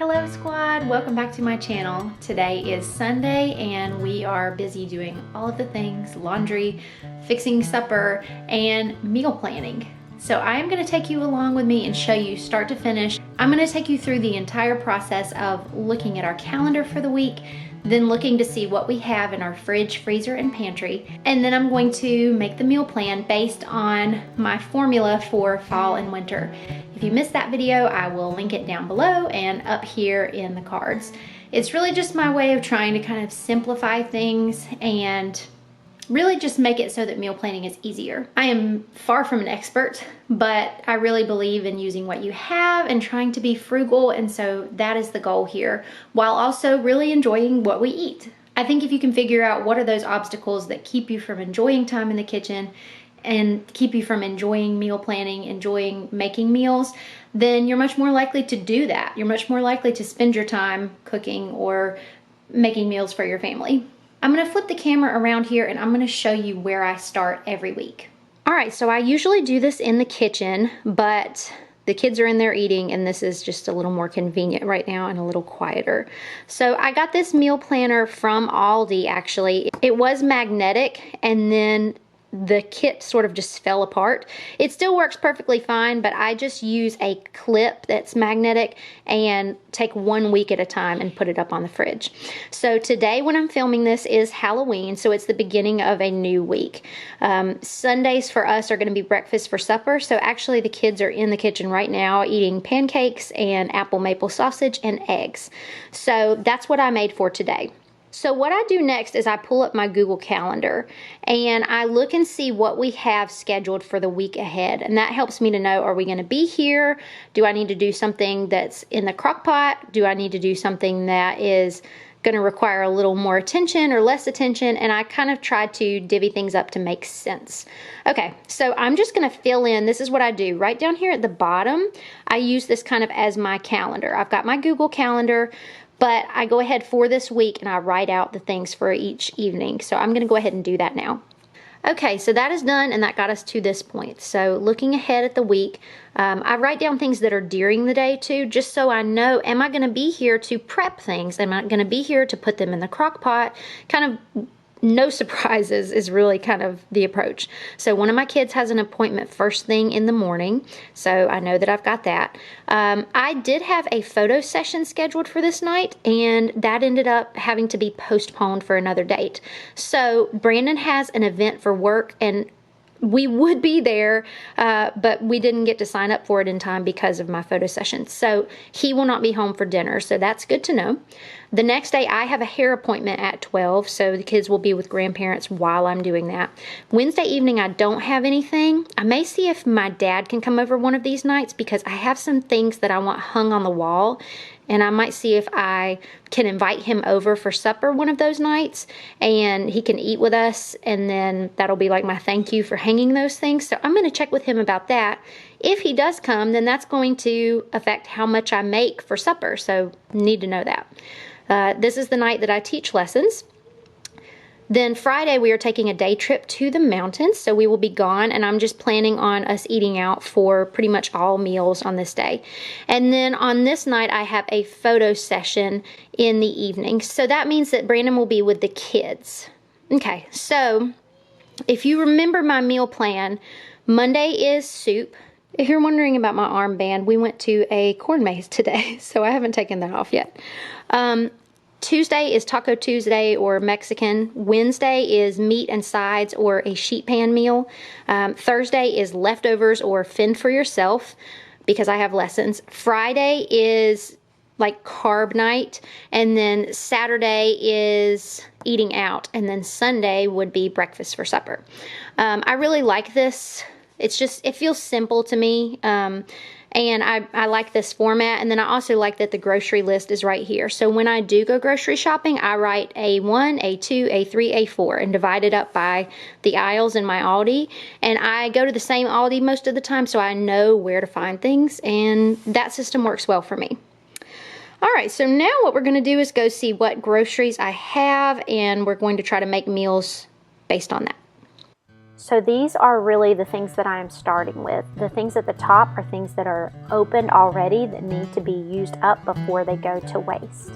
Hello squad, welcome back to my channel. Today is Sunday and we are busy doing all of the things, laundry, fixing supper, and meal planning. So I am gonna take you along with me and show you start to finish. I'm gonna take you through the entire process of looking at our calendar for the week, then looking to see what we have in our fridge, freezer, and pantry. And then I'm going to make the meal plan based on my formula for fall and winter. If you missed that video, I will link it down below and up here in the cards. It's really just my way of trying to kind of simplify things and really just make it so that meal planning is easier. I am far from an expert, but I really believe in using what you have and trying to be frugal, and so that is the goal here, while also really enjoying what we eat. I think if you can figure out what are those obstacles that keep you from enjoying time in the kitchen and keep you from enjoying meal planning, enjoying making meals, then you're much more likely to do that. You're much more likely to spend your time cooking or making meals for your family. I'm gonna flip the camera around here and I'm gonna show you where I start every week. All right, so I usually do this in the kitchen, but the kids are in there eating and this is just a little more convenient right now and a little quieter. So I got this meal planner from Aldi actually. It was magnetic and then the kit sort of just fell apart. It still works perfectly fine, but I just use a clip that's magnetic and take 1 week at a time and put it up on the fridge. So today when I'm filming this is Halloween, so it's the beginning of a new week. Sundays for us are gonna be breakfast for supper, so actually the kids are in the kitchen right now eating pancakes and apple maple sausage and eggs. So that's what I made for today. So what I do next is I pull up my Google Calendar and I look and see what we have scheduled for the week ahead. And that helps me to know, are we gonna be here? Do I need to do something that's in the crock pot? Do I need to do something that is gonna require a little more attention or less attention? And I kind of try to divvy things up to make sense. Okay, so I'm just gonna fill in, this is what I do. Right down here at the bottom, I use this kind of as my calendar. I've got my Google Calendar, but I go ahead for this week and I write out the things for each evening. So I'm gonna go ahead and do that now. Okay, so that is done and that got us to this point. So looking ahead at the week, I write down things that are during the day too, just so I know, am I gonna be here to prep things? Am I gonna be here to put them in the crock pot? Kind of no surprises is really kind of the approach. So one of my kids has an appointment first thing in the morning, so I know that I've got that. I did have a photo session scheduled for this night, and that ended up having to be postponed for another date. So Brandon has an event for work, and we would be there, but we didn't get to sign up for it in time because of my photo session. So he will not be home for dinner, so that's good to know. The next day I have a hair appointment at 12, so the kids will be with grandparents while I'm doing that. Wednesday evening I don't have anything. I may see if my dad can come over one of these nights because I have some things that I want hung on the wall, and I might see if I can invite him over for supper one of those nights and he can eat with us, and then that'll be like my thank you for hanging those things. So I'm going to check with him about that. If he does come, then that's going to affect how much I make for supper, so need to know that. This is the night that I teach lessons. Then Friday we are taking a day trip to the mountains, so we will be gone, and I'm just planning on us eating out for pretty much all meals on this day. And then on this night I have a photo session in the evening, so that means that Brandon will be with the kids. Okay, so if you remember my meal plan, Monday is soup. If you're wondering about my armband, we went to a corn maze today, so I haven't taken that off yet. Tuesday is Taco Tuesday or Mexican. Wednesday is meat and sides or a sheet pan meal. Thursday is leftovers or fend for yourself because I have lessons. Friday is like carb night, and then Saturday is eating out, and then Sunday would be breakfast for supper. I really like this. It's just, it feels simple to me. And I like this format, and then I also like that the grocery list is right here. So when I do go grocery shopping, I write A1, A2, A3, A4 and divide it up by the aisles in my Aldi. And I go to the same Aldi most of the time, so I know where to find things, and that system works well for me. All right, so now what we're gonna do is go see what groceries I have, and we're going to try to make meals based on that. So these are really the things that I am starting with. The things at the top are things that are opened already that need to be used up before they go to waste.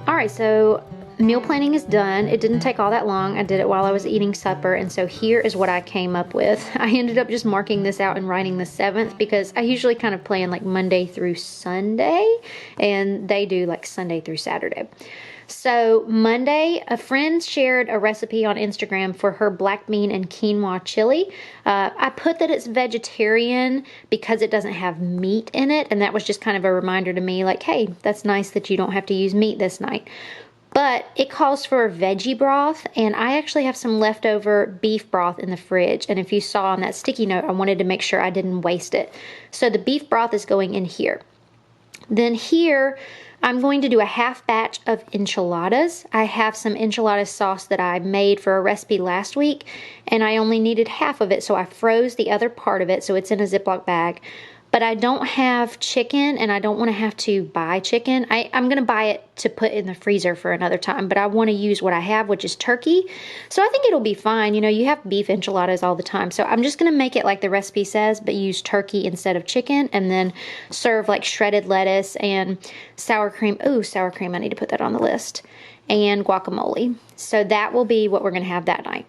All right, so meal planning is done. It didn't take all that long. I did it while I was eating supper, and so here is what I came up with. I ended up just marking this out and writing the 7th because I usually kind of plan like Monday through Sunday, and they do like Sunday through Saturday. So Monday, a friend shared a recipe on Instagram for her black bean and quinoa chili. I put that it's vegetarian because it doesn't have meat in it, and that was just kind of a reminder to me like, hey, that's nice that you don't have to use meat this night. But it calls for veggie broth, and I actually have some leftover beef broth in the fridge. And if you saw on that sticky note, I wanted to make sure I didn't waste it. So the beef broth is going in here. Then here, I'm going to do a half batch of enchiladas. I have some enchilada sauce that I made for a recipe last week, and I only needed half of it, so I froze the other part of it, so it's in a Ziploc bag. But I don't have chicken, and I don't want to have to buy chicken. I'm going to buy it to put in the freezer for another time, but I want to use what I have, which is turkey. So I think it'll be fine. You know, you have beef enchiladas all the time. So I'm just going to make it like the recipe says, but use turkey instead of chicken, and then serve like shredded lettuce and sour cream. Ooh, sour cream. I need to put that on the list. And guacamole. So that will be what we're going to have that night.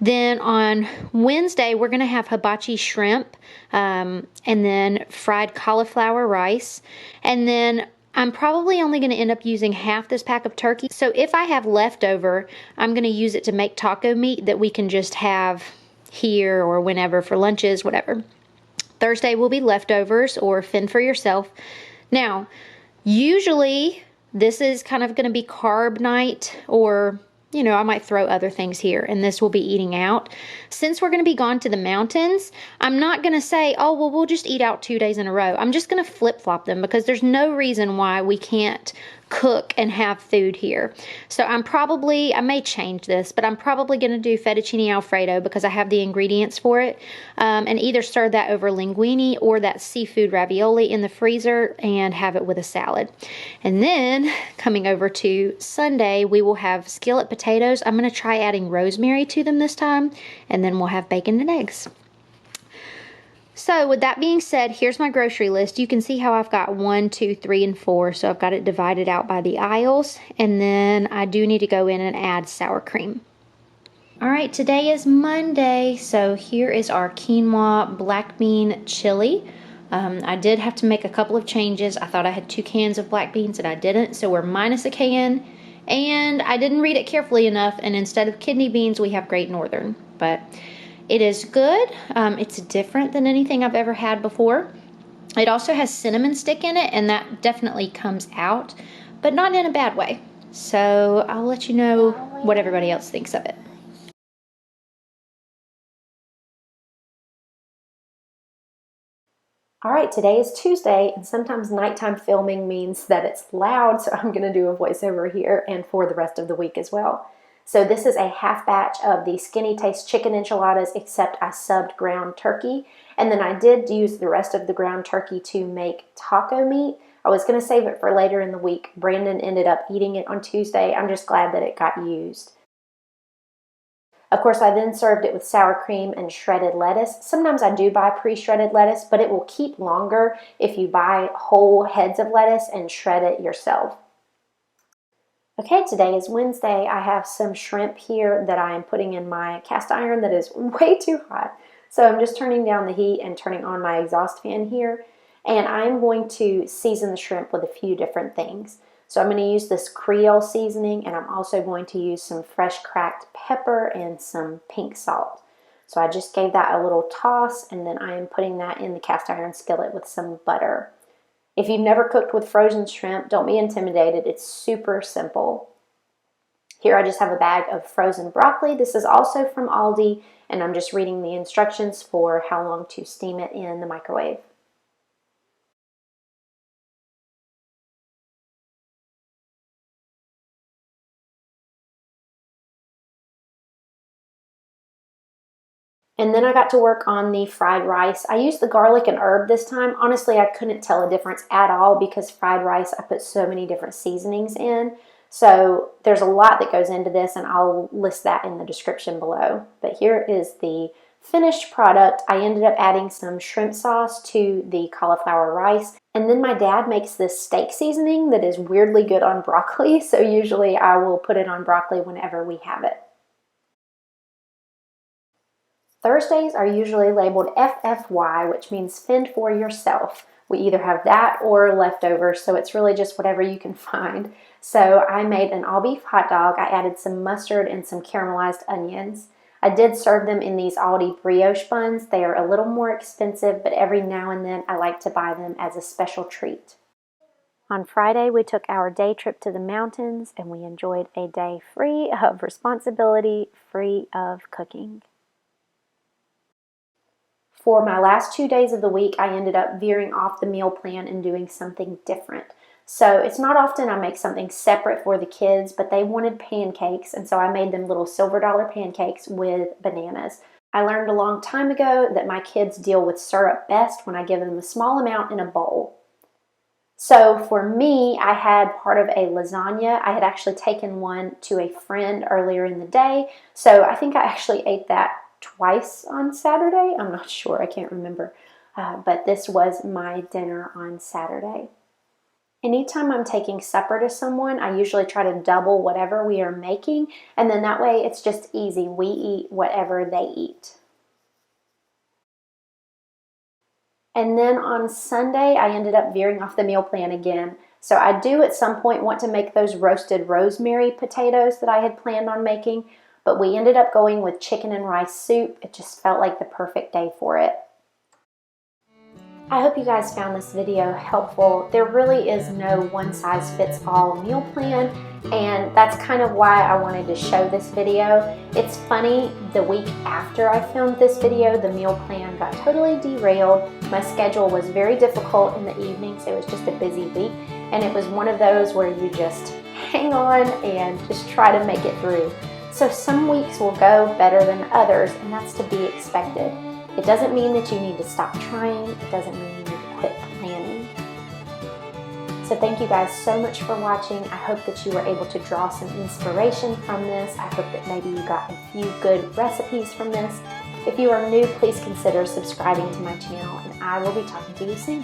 Then on Wednesday, we're going to have hibachi shrimp, and then fried cauliflower rice. And then I'm probably only going to end up using half this pack of turkey. So if I have leftover, I'm going to use it to make taco meat that we can just have here or whenever for lunches, whatever. Thursday will be leftovers or fend for yourself. Now, usually this is kind of going to be carb night, or you know, I might throw other things here, and this will be eating out. Since we're going to be gone to the mountains, I'm not going to say, oh, well, we'll just eat out 2 days in a row. I'm just going to flip-flop them because there's no reason why we can't cook and have food here. So I may change this, but I'm probably going to do fettuccine alfredo because I have the ingredients for it, and either serve that over linguine or that seafood ravioli in the freezer and have it with a salad. And then coming over to Sunday, we will have skillet potatoes. I'm going to try adding rosemary to them this time, and then we'll have bacon and eggs. So with that being said, here's my grocery list. You can see how I've got 1, 2, 3, and 4. So I've got it divided out by the aisles. And then I do need to go in and add sour cream. All right, today is Monday. So here is our quinoa black bean chili. I did have to make a couple of changes. I thought I had 2 cans of black beans and I didn't. So we're minus a can. And I didn't read it carefully enough. And instead of kidney beans, we have Great Northern. But it is good. It's different than anything I've ever had before. It also has cinnamon stick in it, and that definitely comes out, but not in a bad way. So I'll let you know what everybody else thinks of it. All right, today is Tuesday, and sometimes nighttime filming means that it's loud, so I'm going to do a voiceover here and for the rest of the week as well. So this is a half batch of the Skinny Taste chicken enchiladas, except I subbed ground turkey. And then I did use the rest of the ground turkey to make taco meat. I was going to save it for later in the week. Brandon ended up eating it on Tuesday. I'm just glad that it got used. Of course, I then served it with sour cream and shredded lettuce. Sometimes I do buy pre-shredded lettuce, but it will keep longer if you buy whole heads of lettuce and shred it yourself. Okay, today is Wednesday. I have some shrimp here that I am putting in my cast iron that is way too hot. So I'm just turning down the heat and turning on my exhaust fan here. And I'm going to season the shrimp with a few different things. So I'm going to use this Creole seasoning, and I'm also going to use some fresh cracked pepper and some pink salt. So I just gave that a little toss, and then I am putting that in the cast iron skillet with some butter. If you've never cooked with frozen shrimp, don't be intimidated. It's super simple. Here I just have a bag of frozen broccoli. This is also from Aldi, and I'm just reading the instructions for how long to steam it in the microwave. And then I got to work on the fried rice. I used the garlic and herb this time. Honestly, I couldn't tell a difference at all because fried rice, I put so many different seasonings in. So there's a lot that goes into this, and I'll list that in the description below. But here is the finished product. I ended up adding some shrimp sauce to the cauliflower rice. And then my dad makes this steak seasoning that is weirdly good on broccoli. So usually I will put it on broccoli whenever we have it. Thursdays are usually labeled FFY, which means fend for yourself. We either have that or leftovers, so it's really just whatever you can find. So I made an all-beef hot dog. I added some mustard and some caramelized onions. I did serve them in these Aldi brioche buns. They are a little more expensive, but every now and then I like to buy them as a special treat. On Friday, we took our day trip to the mountains, and we enjoyed a day free of responsibility, free of cooking. For my last 2 days of the week, I ended up veering off the meal plan and doing something different. So it's not often I make something separate for the kids, but they wanted pancakes, and so I made them little silver dollar pancakes with bananas. I learned a long time ago that my kids deal with syrup best when I give them a small amount in a bowl. So for me, I had part of a lasagna. I had actually taken one to a friend earlier in the day, so I think I actually ate that twice on Saturday. I'm not sure, I can't remember. But this was my dinner on Saturday. Anytime I'm taking supper to someone, I usually try to double whatever we are making, and then that way it's just easy. We eat whatever they eat. And then on Sunday, I ended up veering off the meal plan again. So I do at some point want to make those roasted rosemary potatoes that I had planned on making, but we ended up going with chicken and rice soup. It just felt like the perfect day for it. I hope you guys found this video helpful. There really is no one-size-fits-all meal plan, and that's kind of why I wanted to show this video. It's funny, the week after I filmed this video, the meal plan got totally derailed. My schedule was very difficult in the evenings. It was just a busy week, and it was one of those where you just hang on and just try to make it through. So some weeks will go better than others, and that's to be expected. It doesn't mean that you need to stop trying. It doesn't mean you need to quit planning. So thank you guys so much for watching. I hope that you were able to draw some inspiration from this. I hope that maybe you got a few good recipes from this. If you are new, please consider subscribing to my channel, and I will be talking to you soon.